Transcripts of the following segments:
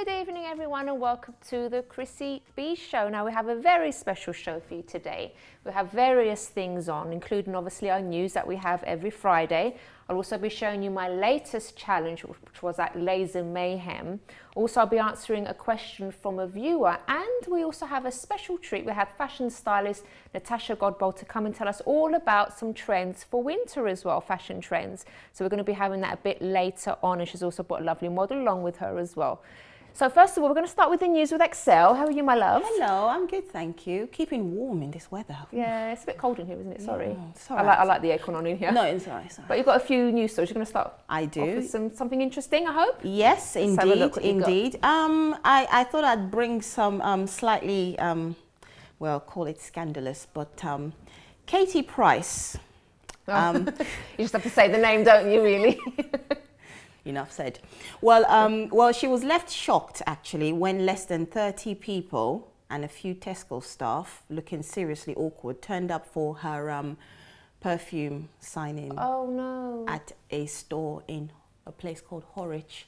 evening, everyone, and welcome to the Chrissy B Show. Now, we have a very special show for you today. We have various things on, including obviously our news that we have every Friday. I'll also be showing you my latest challenge, which was at Laser Mayhem. Also, I'll be answering a question from a viewer, and we also have a special treat. We have fashion stylist Natasha Godbold to come and tell us all about some trends for winter as well, fashion trends. So we're going to be having that a bit later on, and she's also brought a lovely model along with her as well. So first of all, we're going to start with the news with Excel. How are you, my love? Hello, I'm good, thank you. Keeping warm in this weather. Yeah, it's a bit cold in here, isn't it? Sorry. Yeah, sorry. I like the aircon on in here. No, it's all right. But you've got a few news stories. You're going to start. I do. Off with something interesting, I hope. Yes, indeed, indeed. I thought I'd bring some slightly, well, call it scandalous, but Katie Price. You just have to say the name, don't you? Really. Enough said. Well, she was left shocked actually when less than 30 people and a few Tesco staff, looking seriously awkward, turned up for her perfume signing. Oh no! At a store in a place called Horwich.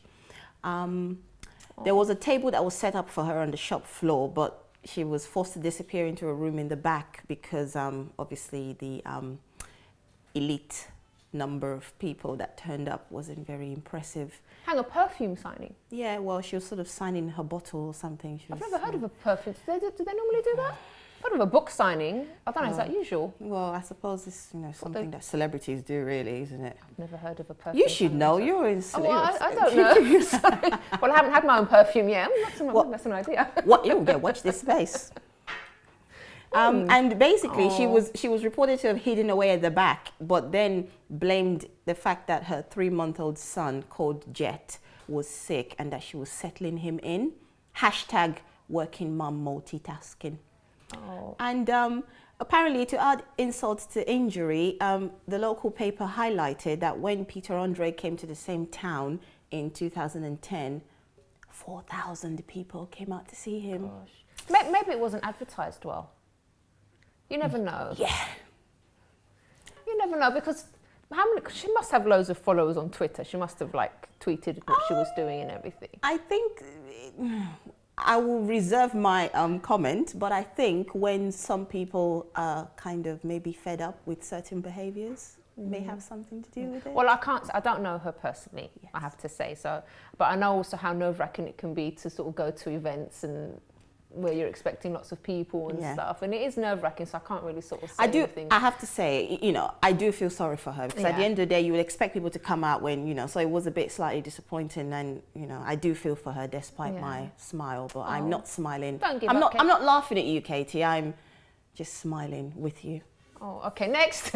There was a table that was set up for her on the shop floor, but she was forced to disappear into a room in the back because obviously the elite number of people that turned up wasn't very impressive. Hang a perfume signing? Yeah, well, she was sort of signing her bottle or something. I've never heard of a perfume. Do they normally do that? I've heard of a book signing. I don't know, is that usual? Well, I suppose it's something that celebrities do, really, isn't it? I've never heard of a perfume. You should know. You're in celebrity. I don't know. Sorry. Well, I haven't had my own perfume yet. That's an idea. What? Watch this space. And basically, she was reported to have hidden away at the back, but then blamed the fact that her 3-month-old son, called Jet, was sick and that she was settling him in. Hashtag working mum multitasking. Oh. And apparently, to add insult to injury, the local paper highlighted that when Peter Andre came to the same town in 2010, 4,000 people came out to see him. Gosh. Maybe it wasn't advertised well. You never know. Yeah. You never know, because she must have loads of followers on Twitter. She must have tweeted what she was doing and everything. I think I will reserve my comment, but I think when some people are kind of maybe fed up with certain behaviours, may have something to do with it. Well, I don't know her personally, yes. I have to say so. But I know also how nerve-wracking it can be to sort of go to events and where you're expecting lots of people and stuff, and it is nerve-wracking, so I can't really sort of say anything. I have to say, I do feel sorry for her, because at the end of the day, you would expect people to come out when, so it was a bit slightly disappointing, and, I do feel for her despite my smile, but I'm not smiling. Don't give I'm up, not, I'm not laughing at you, Katie, I'm just smiling with you. Oh, okay, next.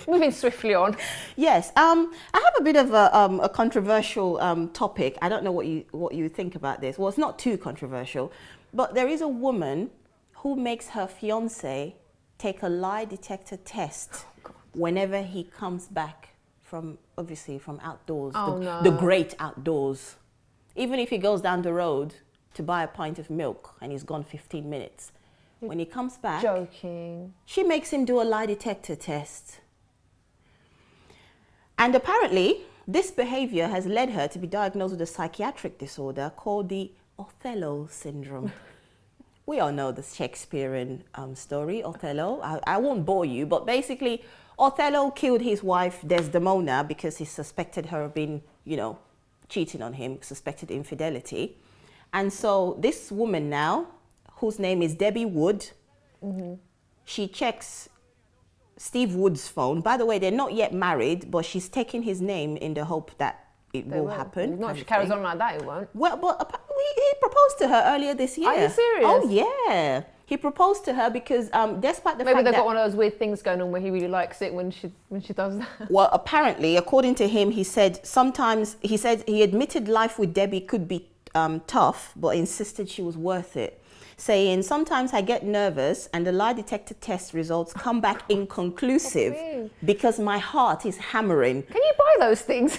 Moving swiftly on. Yes, I have a bit of a controversial topic. I don't know what you think about this. Well, it's not too controversial, but there is a woman who makes her fiancé take a lie detector test whenever he comes back from outdoors, the great outdoors. Even if he goes down the road to buy a pint of milk and he's gone 15 minutes. When he comes back, joking, she makes him do a lie detector test. And apparently, this behavior has led her to be diagnosed with a psychiatric disorder called the Othello syndrome. We all know the Shakespearean story, Othello. I won't bore you, but basically, Othello killed his wife, Desdemona, because he suspected her of being, cheating on him, suspected infidelity. And so this woman now, whose name is Debbie Wood, she checks Steve Wood's phone. By the way, they're not yet married, but she's taking his name in the hope that it will happen. No, if she carries on like that, it won't. Well, but he proposed to her earlier this year. Are you serious? Oh, yeah. He proposed to her because despite the fact that... Maybe they've got one of those weird things going on where he really likes it when she does that. Well, apparently, according to him, he said he admitted life with Debbie could be tough, but insisted she was worth it. Saying, sometimes I get nervous and the lie detector test results come back inconclusive because my heart is hammering. Can you buy those things?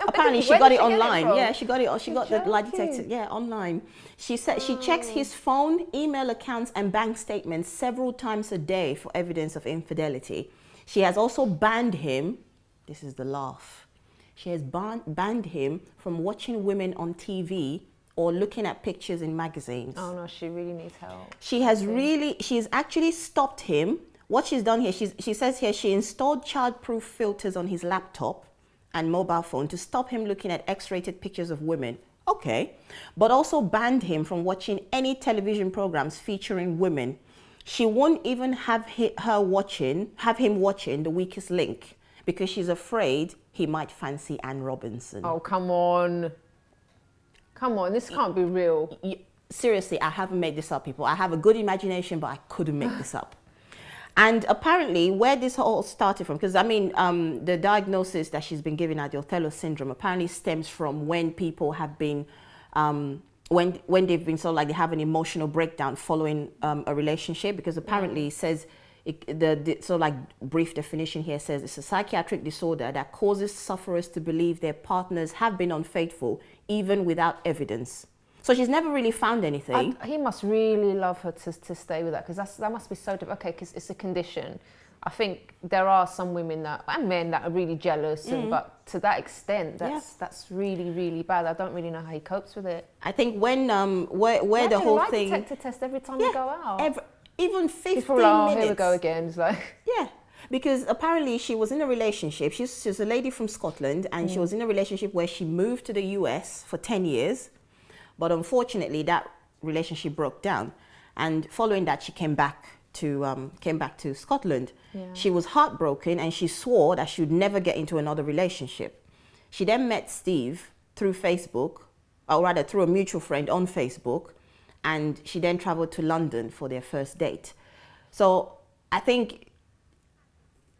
Apparently she got it online. Yeah, she got the lie detector online. She said she checks his phone, email accounts and bank statements several times a day for evidence of infidelity. She has also banned him, this is the laugh, she has banned him from watching women on TV or looking at pictures in magazines. Oh no, she really needs help. She's actually stopped him. What she's done here, she says here, she installed child-proof filters on his laptop and mobile phone to stop him looking at X-rated pictures of women. Okay. But also banned him from watching any television programs featuring women. She won't even have him watching The Weakest Link because she's afraid he might fancy Anne Robinson. Oh, come on. Come on, this can't be real. Seriously, I haven't made this up, people. I have a good imagination, but I couldn't make this up. And apparently, where this all started from, because I mean, the diagnosis that she's been given, the Othello syndrome, apparently stems from when people have been, when they've been sort of like they have an emotional breakdown following a relationship. Because apparently, it says the sort of like brief definition here says it's a psychiatric disorder that causes sufferers to believe their partners have been unfaithful, even without evidence. So she's never really found anything. He must really love her to stay with that, because that must be so difficult. Okay, because it's a condition. I think there are some women and men that are really jealous, but to that extent, that's really, really bad. I don't really know how he copes with it. I think when where the whole thing. Detector test every time you go out. Even 15 People minutes. Here we go again. It's like because apparently she was in a relationship. She's a lady from Scotland, and she was in a relationship where she moved to the US for 10 years. But unfortunately, that relationship broke down, and following that, she came back to Scotland. Yeah. She was heartbroken, and she swore that she would never get into another relationship. She then met Steve through Facebook, or rather through a mutual friend on Facebook, and she then traveled to London for their first date. So I think,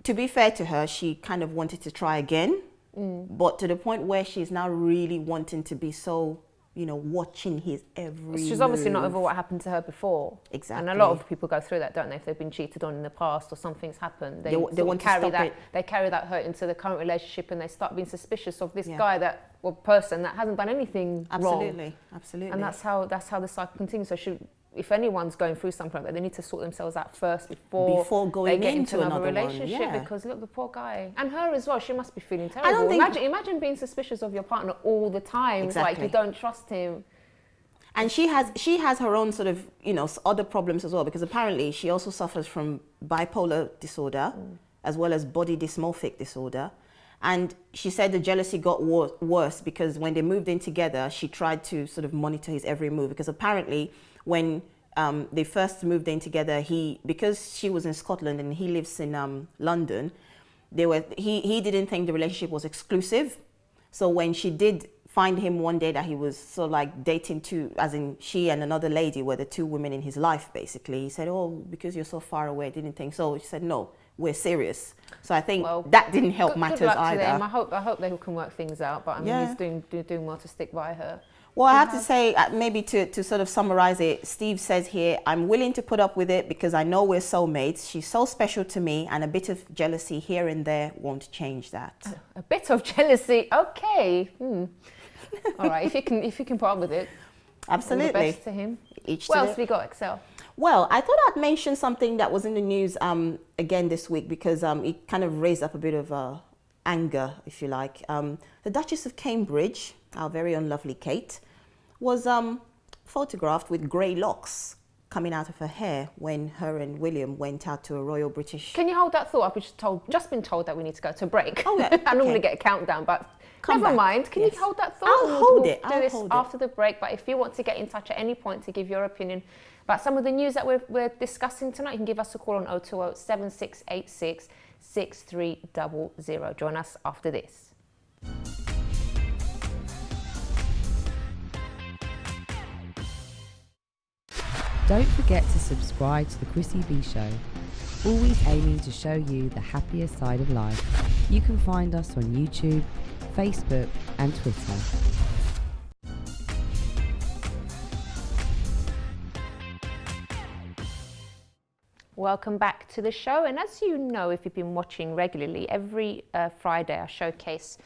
to be fair to her, she kind of wanted to try again, but to the point where she's now really wanting to be so, watching his every She's obviously not over what happened to her before. Exactly. And a lot of people go through that, don't they? If they've been cheated on in the past or something's happened, they want to carry that. They carry that hurt into the current relationship, and they start being suspicious of this guy person that hasn't done anything wrong. Absolutely. And that's how the cycle continues. So if anyone's going through something like that, they need to sort themselves out first before going they get into another relationship. One. Because look, the poor guy, and her as well. She must be feeling terrible. Imagine being suspicious of your partner all the time. Exactly. It's like you don't trust him. And she has her own sort of other problems as well, because apparently she also suffers from bipolar disorder as well as body dysmorphic disorder. And she said the jealousy got worse because when they moved in together, she tried to sort of monitor his every move, because apparently when they first moved in together, because she was in Scotland and he lives in London, he didn't think the relationship was exclusive. So when she did find him one day that he was sort of like dating as in she and another lady were the two women in his life, basically, he said, oh, because you're so far away, I didn't think so. She said, no, we're serious. So I think that didn't help matters good luck either. To them. I hope they can work things out, but I mean, he's doing well to stick by her. Well, I have to say, maybe to sort of summarize it, Steve says here, I'm willing to put up with it because I know we're soulmates. She's so special to me, and a bit of jealousy here and there won't change that. A bit of jealousy, okay. All right, if you can put up with it. Absolutely. All the best to him. What else we got, Excel? Well, I thought I'd mention something that was in the news again this week, because it kind of raised up a bit of anger, if you like. The Duchess of Cambridge, our very own lovely Kate, was photographed with grey locks coming out of her hair when her and William went out to a Royal British... Can you hold that thought? I've just been told that we need to go to a break. Oh, yeah. I normally get a countdown, but never mind. Can you hold that thought? I'll do this after the break. But if you want to get in touch at any point to give your opinion about some of the news that we're discussing tonight, you can give us a call on 020 7686 6300. Join us after this. Don't forget to subscribe to the Chrissy B Show, always aiming to show you the happier side of life. You can find us on YouTube, Facebook and Twitter. Welcome back to the show, and as you know, if you've been watching regularly, every Friday I showcase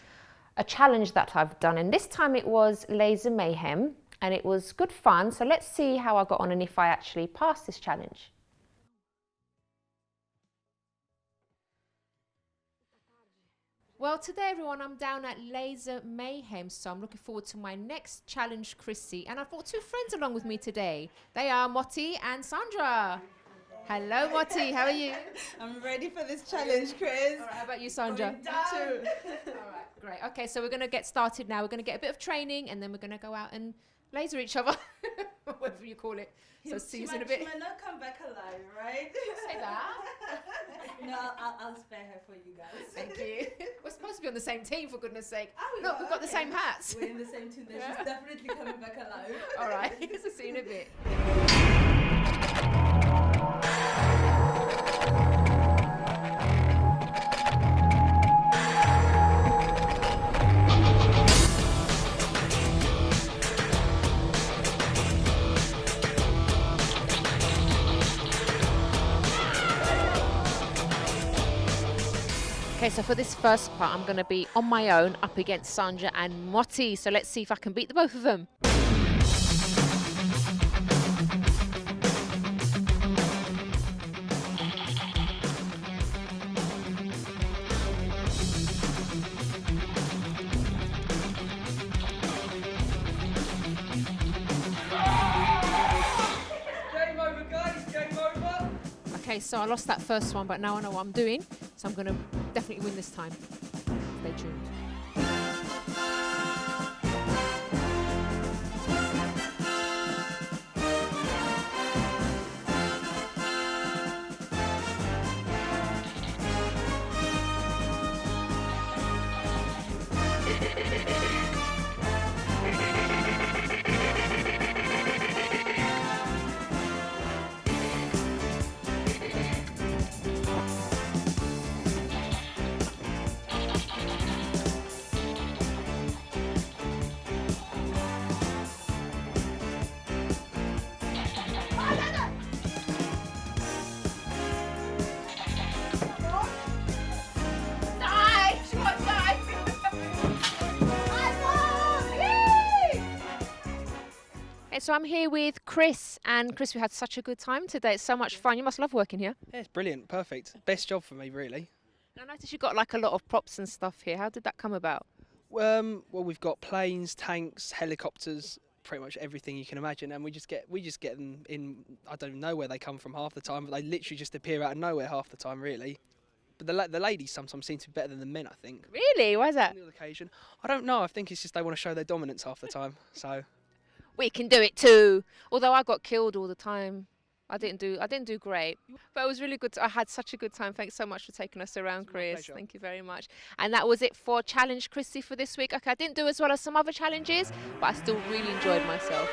a challenge that I've done, and this time it was Laser Mayhem. And it was good fun, so let's see how I got on and if I actually passed this challenge. Well, today, everyone, I'm down at Laser Mayhem, so I'm looking forward to my next challenge, Chrissy. And I've brought two friends along with me today. They are Motti and Sandra. Hello, Motti. How are you? I'm ready for this challenge, Chris. All right, how about you, Sandra? Me too. All right, great. Okay, so we're going to get started now. We're going to get a bit of training, and then we're going to go out and laser each other, whatever you call it. So see you in a bit. She might not come back alive, right? Say that. No, I'll spare her for you guys. Thank you. We're supposed to be on the same team, for goodness sake. Oh, Look, we've got the same hats. We're in the same team. Then she's definitely coming back alive. All right, so see you in a bit. Okay, so for this first part, I'm going to be on my own up against Sandra and Motti. So let's see if I can beat the both of them. Game over, guys. Game over. Okay, so I lost that first one, but now I know what I'm doing. So I'm going to definitely win this time. Stay tuned. So I'm here with Chris, and Chris, we had such a good time today. It's so much fun. You must love working here. Yeah, it's brilliant, perfect. Best job for me, really. And I noticed you got like a lot of props and stuff here. How did that come about? Well, we've got planes, tanks, helicopters, pretty much everything you can imagine, and we just get them in. I don't even know where they come from half the time, but they literally just appear out of nowhere half the time, really. But the ladies sometimes seem to be better than the men, I think. Really? Why is that? On the occasion, I don't know. I think it's just they want to show their dominance half the time. So. We can do it too. Although I got killed all the time. I didn't do great. But it was really good. I had such a good time. Thanks so much for taking us around, Chris. Thank you very much. And that was it for Challenge Chrissy for this week. Okay, I didn't do as well as some other challenges, but I still really enjoyed myself.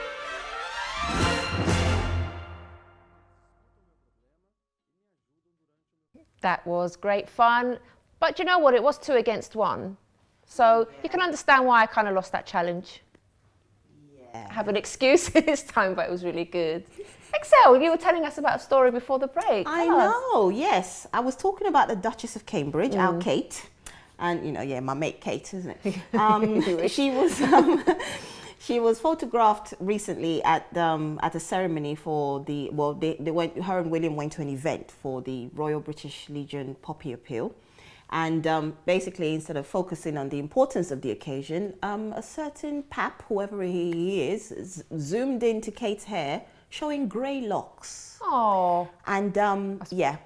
That was great fun. But you know what? It was 2 against 1. So you can understand why I kind of lost that challenge. I have an excuse this time, but it was really good. Excel, you were telling us about a story before the break. I know, yes. I was talking about the Duchess of Cambridge, our Kate. And, you know, yeah, my mate Kate, isn't it? She was photographed recently at a ceremony for the, her and William went to an event for the Royal British Legion Poppy Appeal. And basically, instead of focusing on the importance of the occasion, a certain pap, whoever he is, zoomed into Kate's hair, showing grey locks. Oh. And yeah,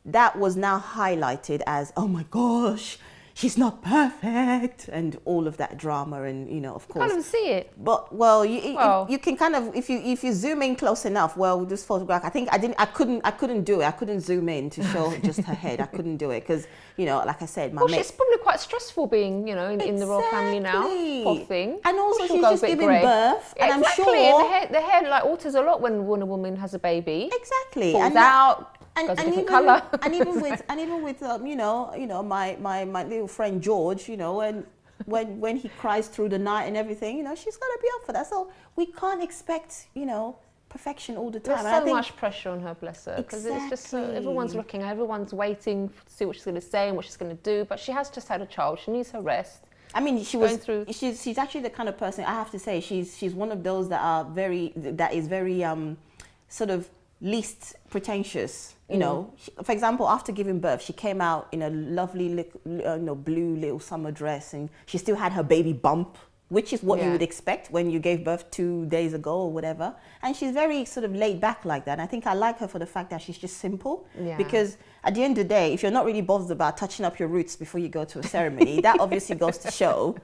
that was now highlighted as, oh my gosh, she's not perfect, and all of that drama, and you know, of course. I can't even see it. But you can kind of, if you zoom in close enough, with this photograph, I couldn't do it. I couldn't zoom in to show just her head. I couldn't do it because, you know, like I said, my mate. She's probably quite stressful being, you know, in the royal family now. Poor thing. And also she's just giving birth, and I'm sure the hair like alters a lot when a woman has a baby. Exactly. Falls out. And even with you know my little friend George, you know, and when he cries through the night and everything, you know, she's got to be up for that. So we can't expect, you know, perfection all the time. There's so much pressure on her, bless her, because it's just everyone's looking, everyone's waiting to see what she's going to say and what she's going to do. But she has just had a child; she needs her rest. I mean, she's actually the kind of person, I have to say, she's one of those that is very sort of least pretentious. You know, for example, after giving birth, she came out in a lovely blue little summer dress, and she still had her baby bump, which is what you would expect when you gave birth 2 days ago or whatever. And she's very sort of laid back like that. And I think I like her for the fact that she's just simple. Yeah. Because at the end of the day, if you're not really bothered about touching up your roots before you go to a ceremony, that obviously goes to show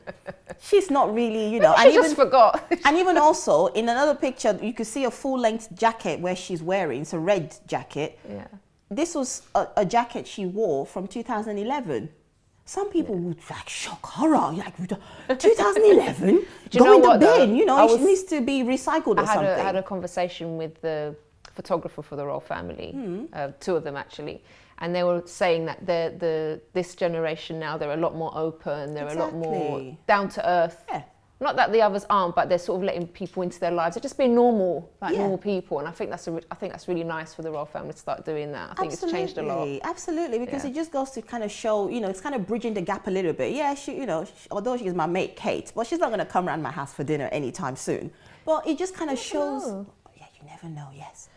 she's not really, you know. Maybe she just forgot. And even also, in another picture, you could see a full-length jacket where she's wearing. It's a red jacket. Yeah. This was a jacket she wore from 2011. Some people would like shock horror, like 2011, go in the bin, you know, it needs to be recycled or something. I had a conversation with the photographer for the royal family, 2 of them actually, and they were saying that this generation now, they're a lot more open, they're a lot more down to earth. Yeah. Not that the others aren't, but they're sort of letting people into their lives. They're just being normal, like normal people. And I think that's really nice for the royal family to start doing that. I think it's changed a lot. Absolutely, because it just goes to kind of show, you know, it's kind of bridging the gap a little bit. Yeah, although she's my mate Kate, but she's not going to come around my house for dinner anytime soon. But it just kind of shows. Oh, yeah, you never know. Yes,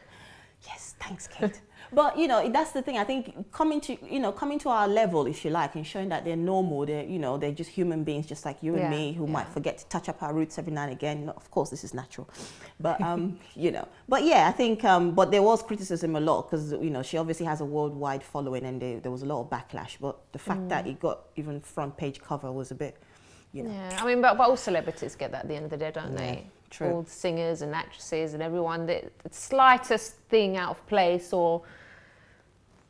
thanks, Kate. But you know, that's the thing. I think coming to our level, if you like, and showing that they're normal. They're just human beings, just like you and me, who might forget to touch up our roots every now and again. You know, of course, this is natural, but you know. But yeah, I think. But there was criticism a lot because she obviously has a worldwide following, and there was a lot of backlash. But the fact that it got even front page cover was a bit, you know. Yeah, I mean, but all celebrities get that at the end of the day, don't they? True. All singers and actresses and everyone, the slightest thing out of place or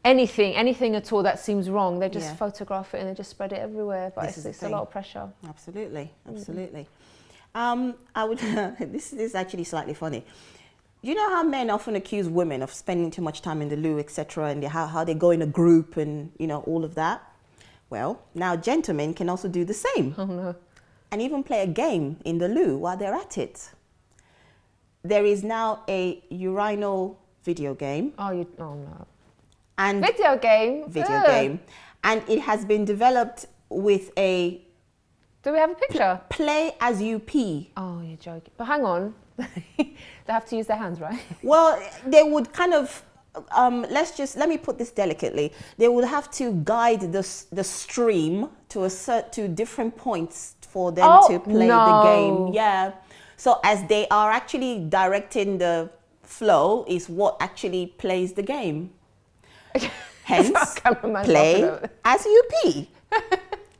anything at all that seems wrong, they just photograph it and they just spread it everywhere. But it's a lot of pressure. Absolutely. I would. This is actually slightly funny. You know how men often accuse women of spending too much time in the loo, etc., and how they go in a group and all of that. Well, now gentlemen can also do the same. Oh no. And even play a game in the loo while they're at it. There is now a urinal video game. Oh no. And video game? And it has been developed with a... Do we have a picture? Play as you pee. Oh, you're joking. But hang on. They have to use their hands, right? Well, they would kind of... let me put this delicately. They would have to guide the stream to different points for them to play the game. Yeah. So as they are actually directing the flow is what actually plays the game. Hence, play as you pee.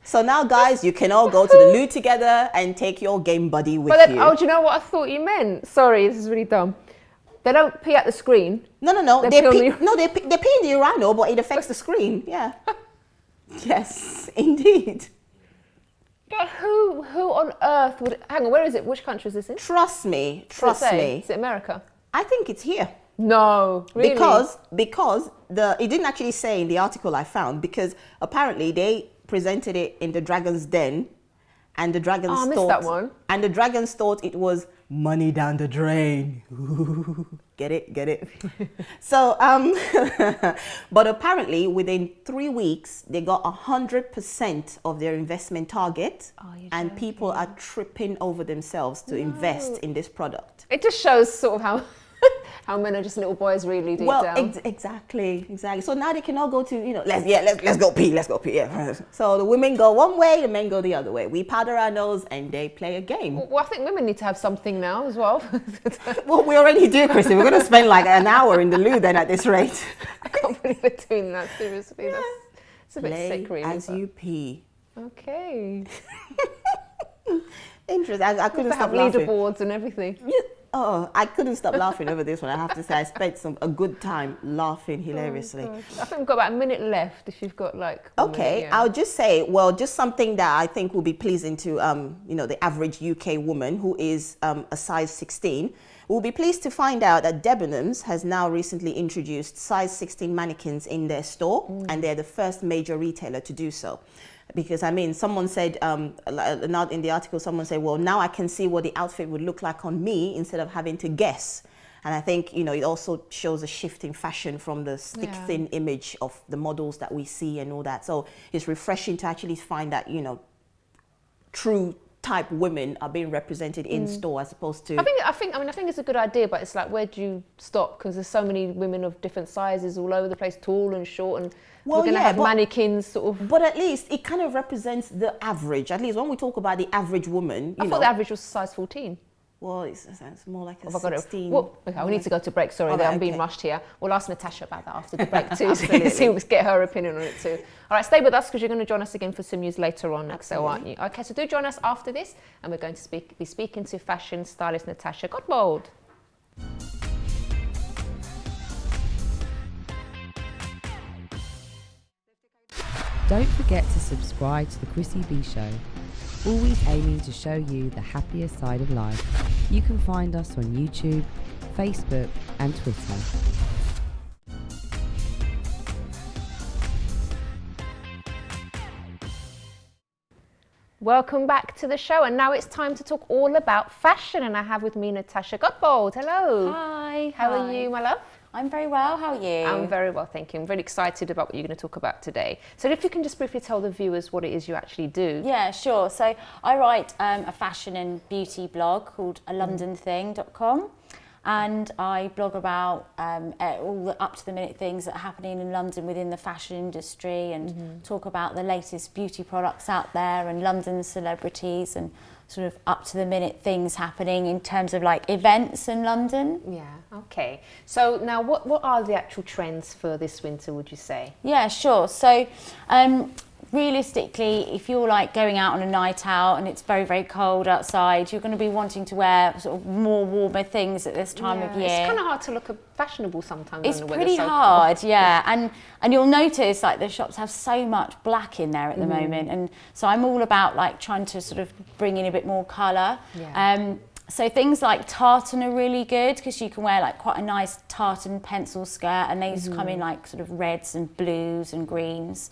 So now, guys, you can all go to the loo together and take your game buddy with you. Oh, do you know what I thought you meant? Sorry, this is really dumb. They don't pee at the screen. No. They pee in the urinal, but it affects the screen. Yeah. Yes, indeed. But who on earth would... Hang on, where is it? Which country is this in? Trust me. Is it America? I think it's here. No, really? Because it didn't actually say in the article I found, because apparently they presented it in the Dragon's Den, and the dragons I missed that one. And the dragons thought it was money down the drain. Get it? So, but apparently within 3 weeks, they got 100% of their investment target, and people are tripping over themselves to invest in this product. It just shows sort of how men are just little boys really deep down. Exactly. So now they can all go to, let's go pee. Yeah. So the women go one way, the men go the other way. We powder our nose and they play a game. Well, I think women need to have something now as well. Well, we already do, Chrissy. We're going to spend like an hour in the loo then at this rate. I can't believe we're doing that, seriously. Yeah. It's a bit sick, really. As you pee. Okay. Interesting. I couldn't stop laughing. Have leaderboards and everything. Yeah. Oh, I couldn't stop laughing over this one. I have to say, I spent a good time laughing hilariously. I think we've got about a minute left if you've got like... Okay, I'll just say, just something that I think will be pleasing to, the average UK woman who is a size 16. We'll be pleased to find out that Debenhams has now recently introduced size 16 mannequins in their store, and they're the first major retailer to do so. Because, someone said, in the article, someone said, well, now I can see what the outfit would look like on me instead of having to guess. And I think, it also shows a shift in fashion from the stick-thin image of the models that we see and all that. So it's refreshing to actually find that, true type women are being represented in store as opposed to. I think it's a good idea, but it's like, where do you stop? Because there's so many women of different sizes all over the place, tall and short, and we're going to have mannequins sort of. But at least it kind of represents the average. At least when we talk about the average woman, I thought the average was size 14. Well, it's more like a 16. Okay, we need to go to break. Sorry, I'm being rushed here. We'll ask Natasha about that after the break too. Get her opinion on it too. All right, stay with us because you're going to join us again for some news later on, Axel, aren't you? Okay, so do join us after this, and we're going to be speaking to fashion stylist Natasha Gottwald. Don't forget to subscribe to the Chrissy B Show. Always aiming to show you the happier side of life. You can find us on YouTube, Facebook and Twitter. Welcome back to the show, and now it's time to talk all about fashion, and I have with me Natasha Gottwald. Hello. Hi. How are you, my love? I'm very well. How are you? I'm very well, thank you. I'm really excited about what you're going to talk about today. So if you can just briefly tell the viewers what it is you actually do. Yeah, sure. So I write a fashion and beauty blog called alondonthing.com, and I blog about all the up-to-the-minute things that are happening in London within the fashion industry, and talk about the latest beauty products out there and London celebrities and sort of up-to-the-minute things happening in terms of like events in London. Yeah, okay. So now what are the actual trends for this winter, would you say? Yeah, sure. So realistically, if you're like going out on a night out and it's very, very cold outside, you're going to be wanting to wear sort of more warmer things at this time of year. It's kind of hard to look fashionable sometimes. It's when the pretty weather's so hard, cold. yeah. And you'll notice like the shops have so much black in there at the moment, and so I'm all about like trying to sort of bring in a bit more colour. Yeah. So things like tartan are really good because you can wear like quite a nice tartan pencil skirt, and these come in like sort of reds and blues and greens.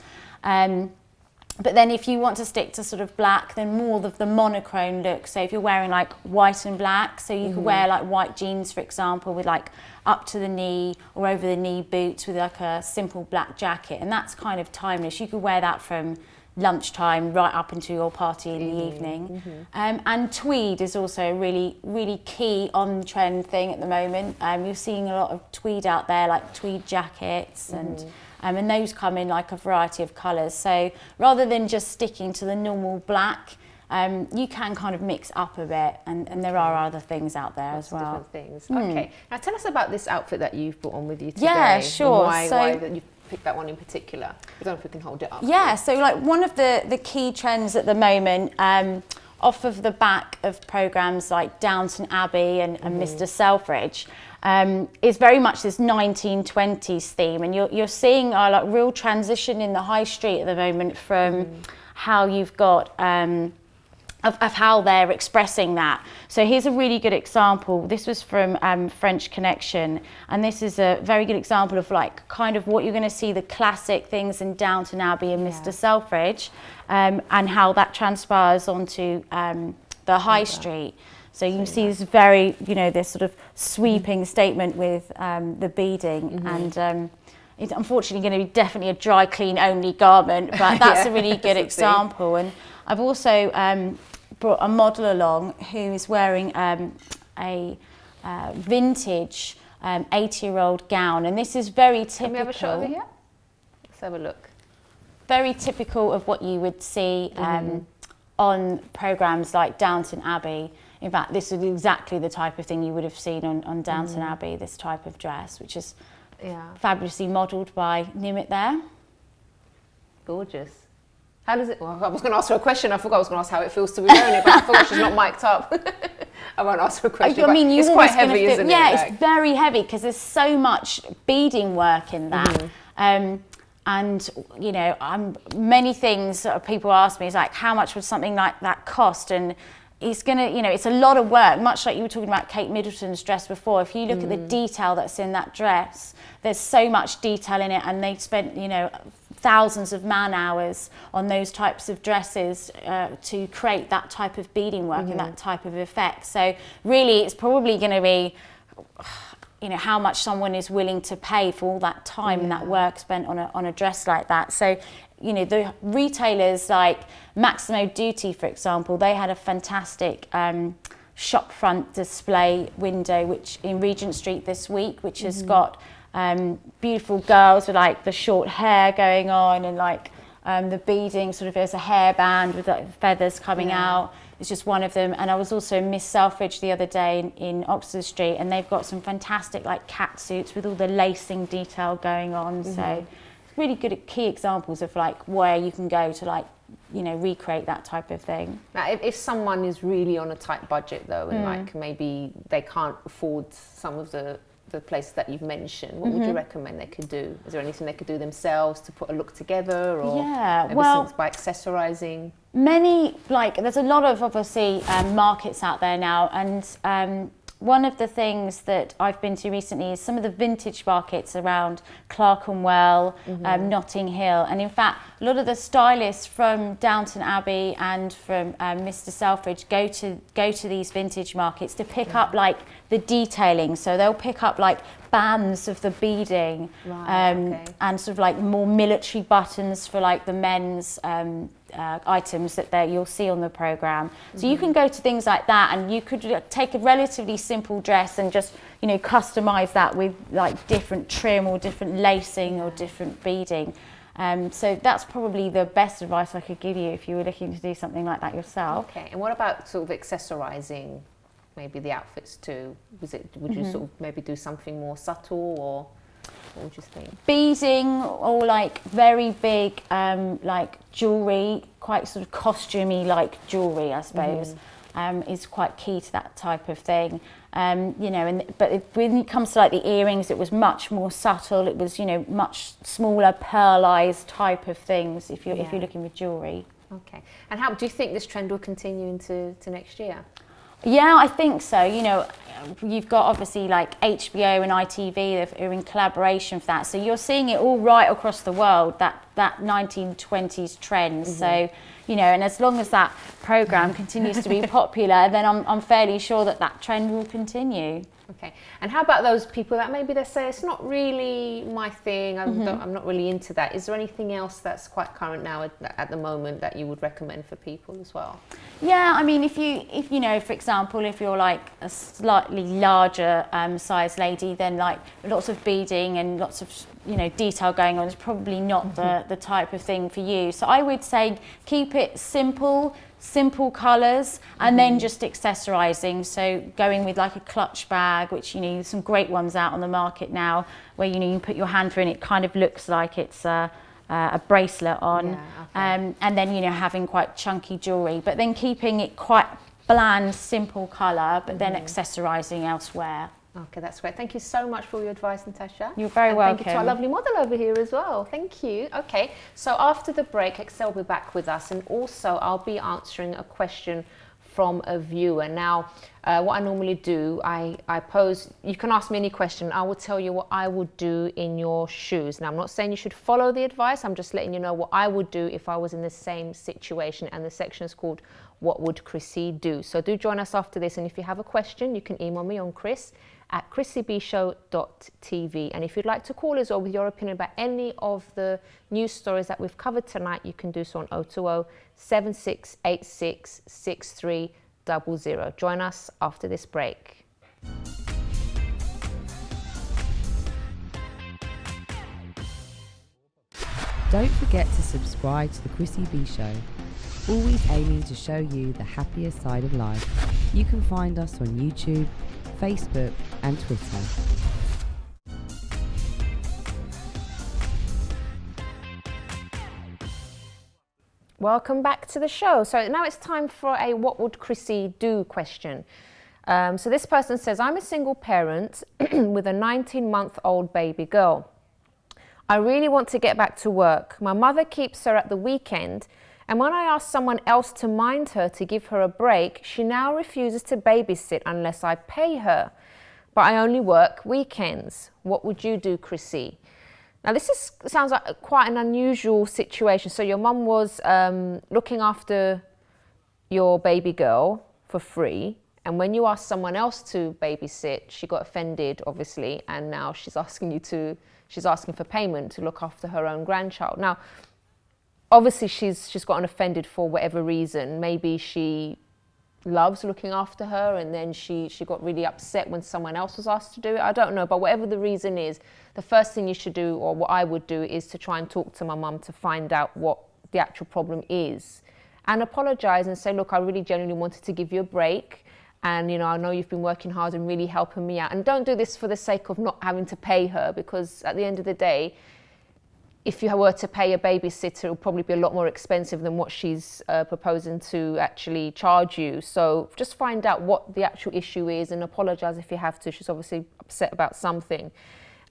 But then if you want to stick to sort of black, then more of the monochrome look. So if you're wearing like white and black, so you could wear like white jeans, for example, with like up to the knee or over the knee boots with like a simple black jacket. And that's kind of timeless. You could wear that from lunchtime right up into your party in the evening. And tweed is also a really, really key on-trend thing at the moment. You're seeing a lot of tweed out there, like tweed jackets, and those come in like a variety of colours. So rather than just sticking to the normal black, you can kind of mix up a bit, and there are other things out there as well. Different things. Okay. Now tell us about this outfit that you've brought on with you today. Yeah, sure. Why that you picked that one in particular? I don't know if we can hold it up. Yeah, so like one of the key trends at the moment, off of the back of programmes like Downton Abbey and Mr. Selfridge, is very much this 1920s theme, and you're seeing a like real transition in the high street at the moment from how you've got of how they're expressing that. So here's a really good example. This was from French Connection, and this is a very good example of like kind of what you're going to see, the classic things in Downton Abbey and Mr. Selfridge, and how that transpires onto the high street. So you see this very, this sort of sweeping statement with the beading, and it's unfortunately going to be definitely a dry clean only garment, but that's a really good example. And I've also brought a model along who is wearing a vintage 80-year-old gown, and this is very typical. Can we have a shot over here? Let's have a look. Very typical of what you would see on programmes like Downton Abbey. In fact, this is exactly the type of thing you would have seen on Downton Abbey, this type of dress, which is fabulously modelled by Nimit there. Gorgeous. How does it... Well, I was going to ask her a question. I forgot I was going to ask how it feels to be wearing it, but I forgot she's not mic'd up. I won't ask her a question. I mean, it's quite heavy, isn't it? Yeah, it's very heavy because there's so much beading work in that. And, many things that people ask me is like, how much would something like that cost? And it's going to, it's a lot of work, much like you were talking about Kate Middleton's dress before. If you look at the detail that's in that dress, there's so much detail in it, and they spent, thousands of man hours on those types of dresses to create that type of beading work and that type of effect. So really, it's probably going to be, how much someone is willing to pay for all that time and that work spent on a dress like that. So you know, the retailers like Maximo Duty, for example, they had a fantastic shop front display window which in Regent Street this week, which has got beautiful girls with like the short hair going on and like the beading, sort of, there's a hairband with like feathers coming out. It's just one of them. And I was also in Miss Selfridge the other day in Oxford Street, and they've got some fantastic like cat suits with all the lacing detail going on. So it's really good at key examples of like where you can go to like, you know, recreate that type of thing. Now, if someone is really on a tight budget though, and like maybe they can't afford some of the places that you've mentioned, what would you recommend they could do? Is there anything they could do themselves to put a look together, or maybe by accessorizing? Many, like, there's a lot of obviously markets out there now, and one of the things that I've been to recently is some of the vintage markets around Clerkenwell, Notting Hill, and in fact a lot of the stylists from Downton Abbey and from Mr Selfridge go to these vintage markets to pick up like the detailing. So they'll pick up like bands of the beading, and sort of like more military buttons for like the men's items that you'll see on the programme. So you can go to things like that, and you could take a relatively simple dress and just, you know, customise that with like different trim or different lacing or different beading. So that's probably the best advice I could give you if you were looking to do something like that yourself. Okay, and what about sort of accessorising maybe the outfits too? Would you sort of maybe do something more subtle, or what would you think? Beading or like very big like jewellery, quite sort of costumey like jewellery, I suppose, is quite key to that type of thing. You know, when it comes to like the earrings, it was much more subtle. It was, you know, much smaller pearlized type of things if you're looking with jewellery. Okay, and how do you think this trend will continue into next year? Yeah, I think so. You know, you've got obviously like HBO and ITV that are in collaboration for that. So you're seeing it all right across the world, that 1920s trend. So, you know, and as long as that programme continues to be popular, then I'm fairly sure that trend will continue. Okay, and how about those people that maybe they say it's not really my thing, I'm not really into that. Is there anything else that's quite current now at the moment that you would recommend for people as well? Yeah, I mean, if you know, for example, if you're like a slightly larger size lady, then like lots of beading and lots of, you know, detail going on is probably not the type of thing for you. So I would say keep it simple colours, and then just accessorising. So going with like a clutch bag, which, you know, there's some great ones out on the market now where, you know, you can put your hand through and it kind of looks like it's a bracelet on. And then, you know, having quite chunky jewellery, but then keeping it quite bland, simple colour, but then accessorising elsewhere. Okay, that's great. Thank you so much for your advice, Natasha. You're very welcome. Thank you to our lovely model over here as well. Thank you. Okay, so after the break, Excel will be back with us, and also I'll be answering a question from a viewer. Now, what I normally do, I pose, you can ask me any question, I will tell you what I would do in your shoes. Now, I'm not saying you should follow the advice, I'm just letting you know what I would do if I was in the same situation, and the section is called What Would Chrissy Do? So do join us after this, and if you have a question, you can email me on chris@chrissybshow.tv. And if you'd like to call us or with your opinion about any of the news stories that we've covered tonight, you can do so on 020 7686 6300. Join us after this break. Don't forget to subscribe to the Chrissy B Show, always aiming to show you the happier side of life. You can find us on YouTube, Facebook and Twitter. Welcome back to the show. So now it's time for a What Would Chrissy Do question. So this person says, I'm a single parent with a 19-month-old baby girl. I really want to get back to work. My mother keeps her at the weekend, and when I ask someone else to mind her to give her a break, she now refuses to babysit unless I pay her. But I only work weekends. What would you do, Chrissy? Now sounds like quite an unusual situation. So your mum was looking after your baby girl for free, and when you asked someone else to babysit, she got offended, obviously, and now she's asking for payment to look after her own grandchild. Now, obviously she's gotten offended for whatever reason. Maybe she loves looking after her, and then she got really upset when someone else was asked to do it. I don't know, but whatever the reason is, the first thing you should do, or what I would do, is to try and talk to my mum to find out what the actual problem is, and apologise and say, look, I really genuinely wanted to give you a break, and you know, I know you've been working hard and really helping me out, and don't do this for the sake of not having to pay her, because at the end of the day, if you were to pay a babysitter, it will probably be a lot more expensive than what she's proposing to actually charge you. So just find out what the actual issue is and apologise if you have to. She's obviously upset about something.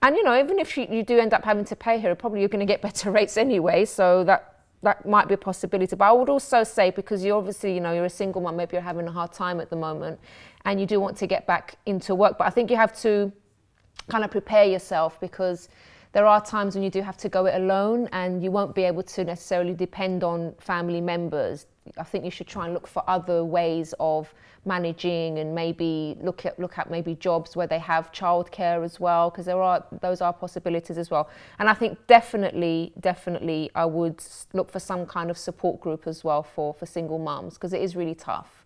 And, you know, even if you do end up having to pay her, probably you're going to get better rates anyway. So that might be a possibility. But I would also say, because you're obviously, you know, you're a single mum, maybe you're having a hard time at the moment and you do want to get back into work. But I think you have to kind of prepare yourself, because there are times when you do have to go it alone and you won't be able to necessarily depend on family members. I think you should try and look for other ways of managing, and maybe look at maybe jobs where they have childcare as well, because those are possibilities as well. And I think definitely I would look for some kind of support group as well for single mums, because it is really tough.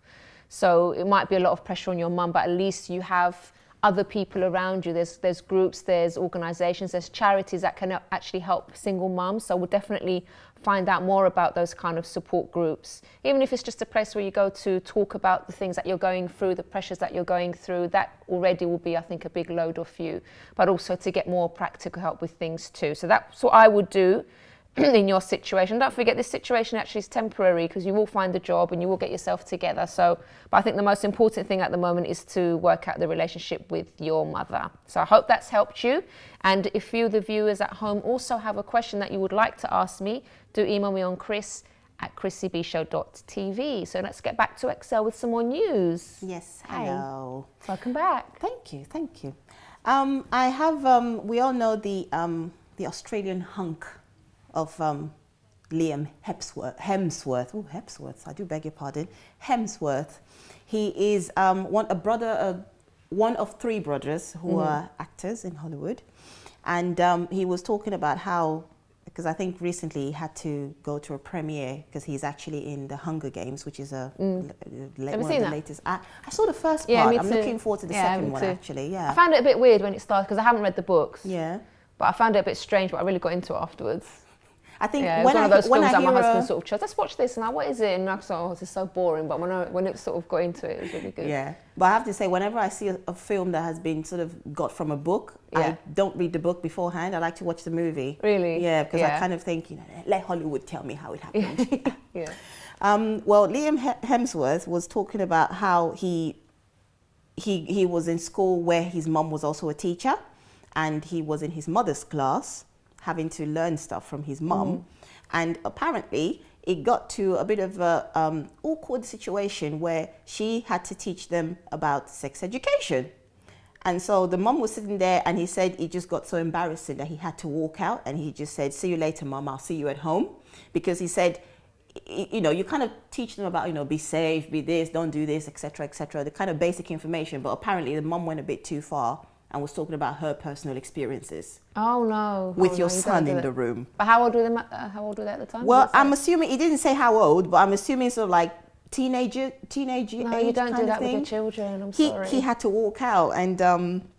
So it might be a lot of pressure on your mum, but at least you have other people around you. There's groups, there's organisations, there's charities that can actually help single mums. So we'll definitely find out more about those kind of support groups. Even if it's just a place where you go to talk about the things that you're going through, the pressures that you're going through, that already will be, I think, a big load off you. But also to get more practical help with things too. So that's what I would do in your situation. Don't forget, this situation actually is temporary, because you will find a job and you will get yourself together. So, but I think the most important thing at the moment is to work out the relationship with your mother. So I hope that's helped you. And if you, the viewers at home, also have a question that you would like to ask me, do email me on chris@chrissybshow.tv. So let's get back to Excel with some more news. Yes, Hi. hello. Welcome back. Thank you. I have, we all know the Australian hunk of Liam Hemsworth. Oh, Hemsworth, I do beg your pardon. Hemsworth. He is one of three brothers who are actors in Hollywood. And he was talking about how, because I think recently he had to go to a premiere, because he's actually in the Hunger Games, which is one of the latest. I saw the first part. Yeah, me I'm too. looking forward to the second one, too. actually. Yeah. I found it a bit weird when it started, because I haven't read the books. Yeah. But I found it a bit strange, but I really got into it afterwards. I think Yeah, it was one of those films that my husband sort of chose. Let's watch this, and what is it? And I was like, oh, this is so boring. But when it sort of got into it, it was really good. Yeah, but I have to say, whenever I see a film that has been sort of got from a book, I don't read the book beforehand. I like to watch the movie. Really? Yeah, because I kind of think, you know, let Hollywood tell me how it happened. Yeah. Well, Liam Hemsworth was talking about how he was in school where his mum was also a teacher, and he was in his mother's class, having to learn stuff from his mum. And apparently it got to a bit of a awkward situation where she had to teach them about sex education. And so the mum was sitting there, and he said it just got so embarrassing that he had to walk out, and he just said, see you later, mum, I'll see you at home. Because he said, you know, you kind of teach them about, you know, be safe, be this, don't do this, etc., the kind of basic information. But apparently the mum went a bit too far and was talking about her personal experiences. Oh no! With your son in the room. But how old were they? How old were they at the time? Well, I'm assuming he didn't say how old, but I'm assuming sort of like teenage no, age you don't kind do of that thing. with your children. I'm sorry. He had to walk out, and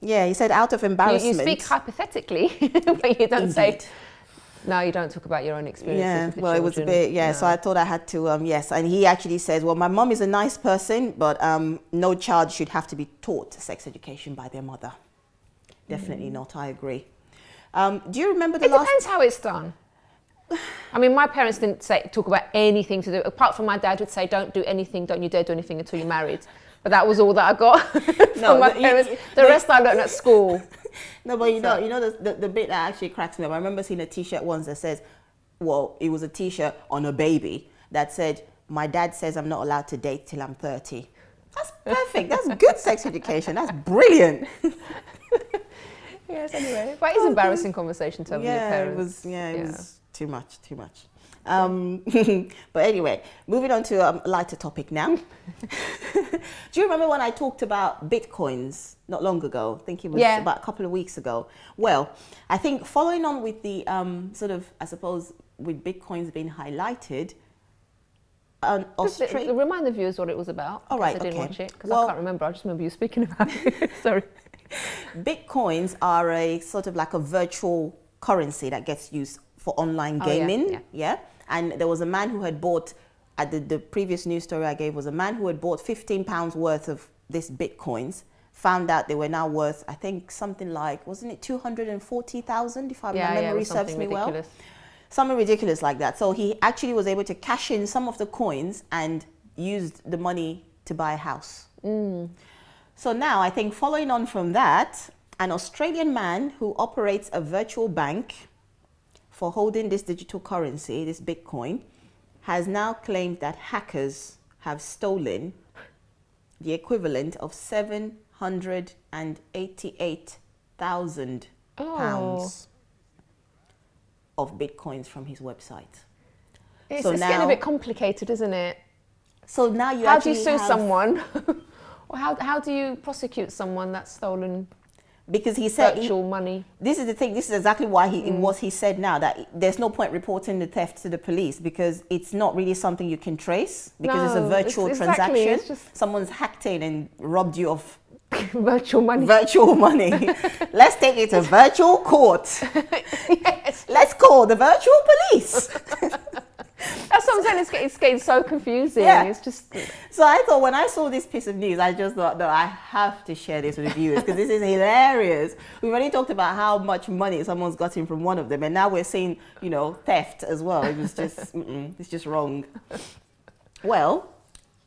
yeah, he said out of embarrassment. You speak hypothetically, but you don't say. No, you don't talk about your own experiences. Yeah, with the well, children. it was a bit, No. so I thought I had to, yes. And he actually says, well, my mom is a nice person, but no child should have to be taught sex education by their mother. Definitely not, I agree. Do you remember the last... It depends how it's done. I mean, my parents didn't talk about anything to do, apart from my dad would say, don't do anything, don't you dare do anything until you're married. But that was all that I got from my parents. The rest I learned at school. No, but you know the bit that actually cracks me up. I remember seeing a T-shirt once that says, well, it was a T-shirt on a baby that said, my dad says I'm not allowed to date till I'm 30. That's perfect. That's good sex education. That's brilliant. Yes, anyway. But it's embarrassing conversation to have with your parents. It was too much. But anyway, moving on to a lighter topic now. Do you remember when I talked about Bitcoins not long ago? I think it was about a couple of weeks ago. Well, I think following on with the sort of, I suppose, with Bitcoins being highlighted, Remind the viewers what it was about. All right, I didn't okay. watch it because Well- I can't remember. I just remember you speaking about it. Sorry. Bitcoins are a sort of like a virtual currency that gets used for online Oh, yeah, gaming. yeah. And there was a man who had bought, at the previous news story I gave was a man who had bought £15 worth of this Bitcoins, found out they were now worth, I think, something like, wasn't it 240,000, if my memory serves me well? Something ridiculous like that. So he actually was able to cash in some of the coins and used the money to buy a house. So now I think following on from that, an Australian man who operates a virtual bank for holding this digital currency, this Bitcoin, has now claimed that hackers have stolen the equivalent of £788,000 of Bitcoins from his website. It's So getting now- a bit complicated, isn't it? So now you How do you actually sue have- someone? Or how do you prosecute someone that's stolen Because he said virtual money? this is the thing. This is exactly why he said now that there's no point reporting the theft to the police because it's not really something you can trace because it's a No, virtual exactly, transaction. it's just- Someone's hacked in and robbed you of Virtual money. virtual money. Let's take it to virtual court. Yes. Let's call the virtual police. That's what I'm saying. It's getting so confusing. Yeah. It's just. So I thought when I saw this piece of news, I just thought, no, I have to share this with viewers because this is hilarious. We've already talked about how much money someone's gotten from one of them, and now we're seeing, theft as well. It was just, it's just wrong. Well,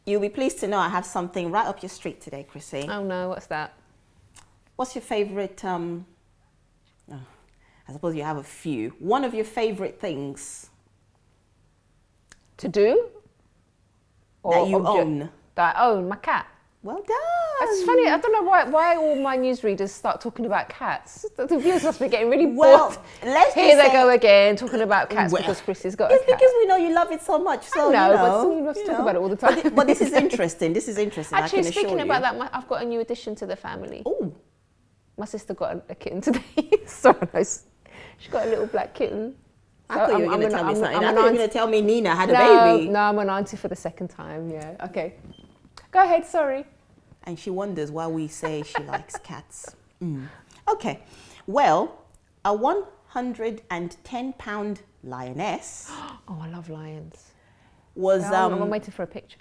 you'll be pleased to know I have something right up your street today, Chrissy. Oh no, what's that? What's your favorite? I suppose you have a few. One of your favorite things To do? that you object- own. That I own, my cat. Well done. It's funny, I don't know why all my newsreaders start talking about cats. The viewers must be getting really Well, bored. let's Here just they say- go again, talking about cats Well, because Chrissy's got a It's cat. because we know you love it so much. So, know, but still you have to talk about it all the time. But this is interesting. This is interesting. Actually, I can assure speaking you. about that, I've got a new addition to the family. Oh, My sister got a kitten today. So nice. She got a little black kitten. I thought you were going to tell me something. I thought you were going to tell me Nina had a baby. No, I'm an auntie for the second time. Yeah. Okay. Go ahead. Sorry. And she wonders why we say she likes cats. Okay. Well, a 110-pound lioness Oh, I love lions. was, I'm waiting for a picture.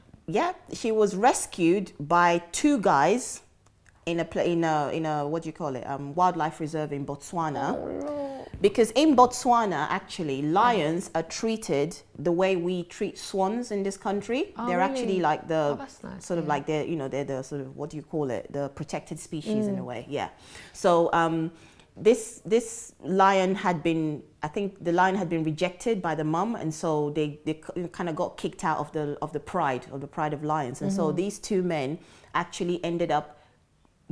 she was rescued by two guys in a what do you call it? Wildlife reserve in Botswana. Oh, no. Because in Botswana, actually, lions are treated the way we treat swans in this country. Oh, they're really? actually like the That's nice, sort of yeah. like they're the sort of, what do you call it? The protected species in a way. Yeah. So this lion had been, I think the lion had been rejected by the mum, and so they kind of got kicked out of the pride of lions. And so these two men actually ended up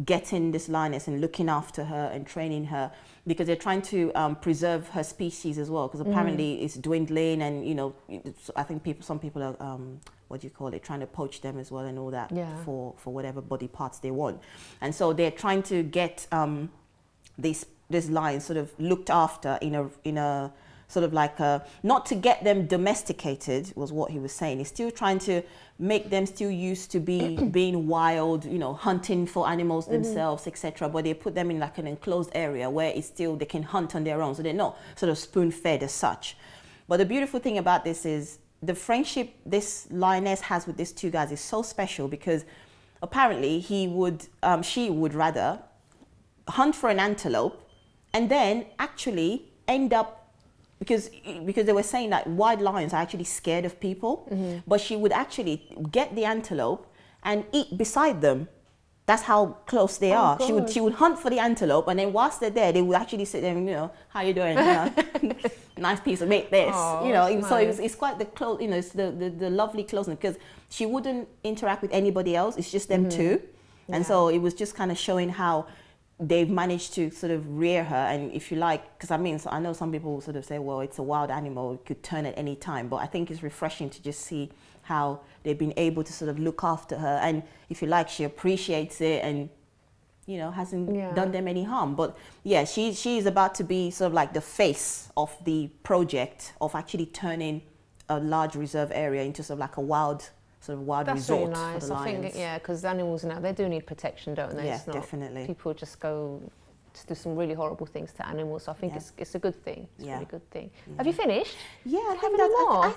getting this lioness and looking after her and training her because they're trying to preserve her species as well, because apparently it's dwindling, and I think some people are what do you call it, trying to poach them as well and all that. Yeah. For whatever body parts they want. And so they're trying to get this lion sort of looked after in a sort of like not to get them domesticated, was what he was saying. He's still trying to make them still used to being wild, hunting for animals themselves, etc. But they put them in like an enclosed area where it's still, they can hunt on their own. So they're not sort of spoon-fed as such. But the beautiful thing about this is the friendship this lioness has with these two guys is so special, because apparently she would rather hunt for an antelope and then actually end up, because they were saying that wild lions are actually scared of people, but she would actually get the antelope and eat beside them. That's how close they are. God. She would hunt for the antelope, and then whilst they're there, they would actually sit there and, how you doing? Nice piece of meat, this. Oh, So nice. it's quite the close, it's the lovely closeness, because she wouldn't interact with anybody else. It's just them two. And so it was just kind of showing how they've managed to sort of rear her. And if you like, because I know some people sort of say, well, it's a wild animal, it could turn at any time. But I think it's refreshing to just see how they've been able to sort of look after her. And if you like, she appreciates it. And, you know, hasn't Yeah. done them any harm. But yeah, she's about to be sort of like the face of the project of actually turning a large reserve area into sort of like a wild That's resort really nice. for the I lions. think, yeah, because animals now, they do need protection, don't they? Yeah, It's not, definitely. People just go to do some really horrible things to animals. So I think Yeah. it's a good thing. It's a Yeah. really good thing. Have you finished? Yeah, I have think, any more? I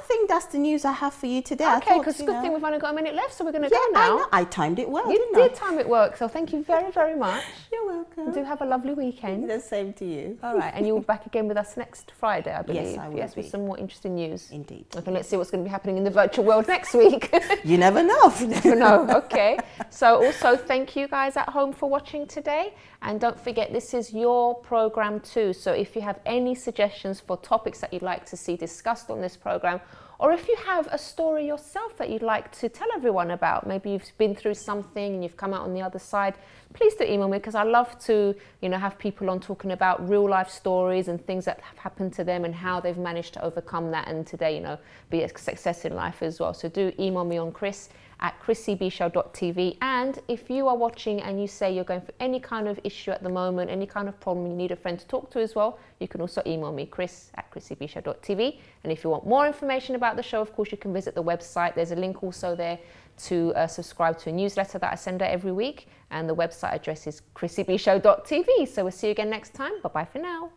think that's the news I have for you today. I Okay, thought, because it's a you good know, thing we've only got a minute left, so we're going to yeah, go now. I know. I timed it well, You didn't did I? time it work, so thank you very, very much. You're welcome. Do have a lovely weekend. The same to you. All right, and you'll be back again with us next Friday, I believe. Yes, I will Yes, be. with some more interesting news. Indeed. Okay, let's see what's going to be happening in the virtual world next week. You never know. No, okay. So also thank you guys at home for watching today. And don't forget, this is your program too. So if you have any suggestions for topics that you'd like to see discussed on this program, or if you have a story yourself that you'd like to tell everyone about, maybe you've been through something and you've come out on the other side, please do email me, because I love to, you know, have people on talking about real life stories and things that have happened to them and how they've managed to overcome that and today, you know, be a success in life as well. So do email me on chris@chrissybshow.tv. And if you are watching and you say you're going through any kind of issue at the moment, any kind of problem, you need a friend to talk to as well, you can also email me, chris@chrissybshow.tv. And if you want more information about the show, of course, you can visit the website. There's a link also there to subscribe to a newsletter that I send out every week. And the website address is chrissybshow.tv. So we'll see you again next time. Bye-bye for now.